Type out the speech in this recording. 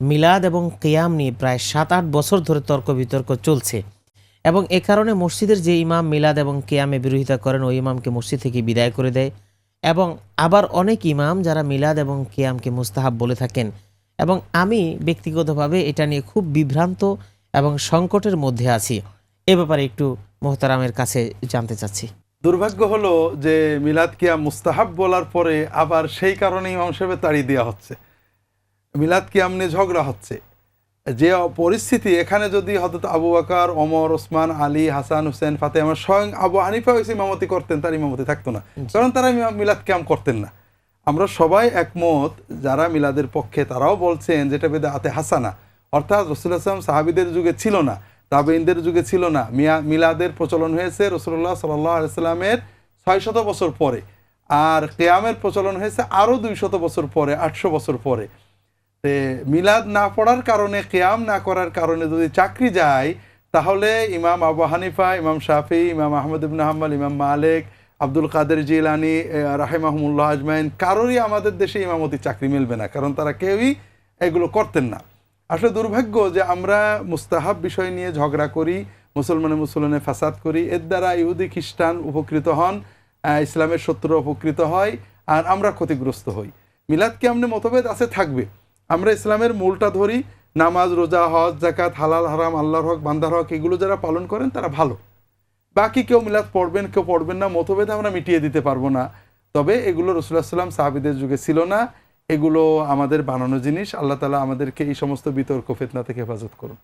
মিলাদ এবং কিয়াম নিয়ে প্রায় 7-8 বছর ধরে তর্ক বিতর্ক চলছে এবং এ কারণে মসজিদের যে ইমাম মিলাদ এবং কিয়ামে বিরোধিতা করেন ওই ইমামকে মসজিদ থেকে বিদায় করে দেয় এবং আবার অনেক ইমাম যারা মিলাদ এবং কিয়ামকে মুস্তাহাব বলে থাকেন। এবং আমি ব্যক্তিগতভাবে এটা নিয়ে খুব বিভ্রান্ত এবং সংকটের মধ্যে আছি। এ ব্যাপারে একটু মোহতারামের কাছে জানতে চাচ্ছি। দুর্ভাগ্য হলো যে মিলাদ কিয়াম মুস্তাহাব বলার পরে আবার সেই কারণে ইমাম সাহেবের তাড়িয়ে দেওয়া হচ্ছে, মিলাদ কিয়াম নিয়ে ঝগড়া হচ্ছে। যে পরিস্থিতি এখানে যদি হযরত আবু বকর, ওমর, ওসমান, আলী, হাসান, হুসেন, ফাতেমা, স্বয়ং আবু হানিফা হয়েছে ইমামতি করতেন, তার ইমামতি থাকতো না, কারণ তারা মিলাদ কিয়াম করতেন না। আমরা সবাই একমত, যারা মিলাদের পক্ষে তারাও বলছেন যেটা বেদাতে হাসানা, অর্থাৎ রাসূলুল্লাহ সাল্লাল্লাহু আলাইহি ওয়াসাল্লাম সাহাবীদের যুগে ছিল না, তাবেঈনদের যুগে ছিল না। মিলাদের প্রচলন হয়েছে রাসূলুল্লাহ সাল্লাল্লাহু আলাইহি ওয়াসাল্লামের 600 বছর পরে, আর কিয়ামের প্রচলন হয়েছে আরও 200 বছর পরে, 800 বছর পরে। মিলাদ না পড়ার কারণে, কিয়াম না করার কারণে যদি চাকরি যায়, তাহলে ইমাম আবু হানিফা, ইমাম শাফি, ইমাম আহমদ ইবনে হাম্বল, ইমাম মালিক, আব্দুল কাদের জিলানী রাহিমাহুমুল্লাহ আজমাইন, কারোরই আমাদের দেশে ইমামতি চাকরি মিলবে না, কারণ তারা কেউই এগুলো করতেন না। আসলে দুর্ভাগ্য যে আমরা মুস্তাহাব বিষয় নিয়ে ঝগড়া করি, মুসলমানে ফাসাদ করি, এর দ্বারা ইহুদি খ্রিস্টান উপকৃত হন, ইসলামের শত্রু উপকৃত হয়, আর আমরা ক্ষতিগ্রস্ত হই। মিলাদ কিয়াম নিয়ে মতভেদ আছে, থাকবে। আমরা ইসলামের মূলটা ধরি, নামাজ, রোজা, হজ, যাকাত, হালাল হারাম, আল্লাহর হক, বান্দার হক, এগুলো যারা পালন করেন তারা ভালো। বাকি কেউ মিলাদ পড়বেন, কেউ পড়বেন না, মতভেদ আমরা মিটিয়ে দিতে পারবো না। তবে এগুলো রাসূলুল্লাহ সাল্লাল্লাহু আলাইহি ওয়াসাল্লাম সাহাবীদের যুগে ছিল না, এগুলো আমাদের বানানো জিনিস। আল্লাহ তাআলা আমাদেরকে এই সমস্ত বিতর্ক ফিতনা থেকে হেফাজত করুন।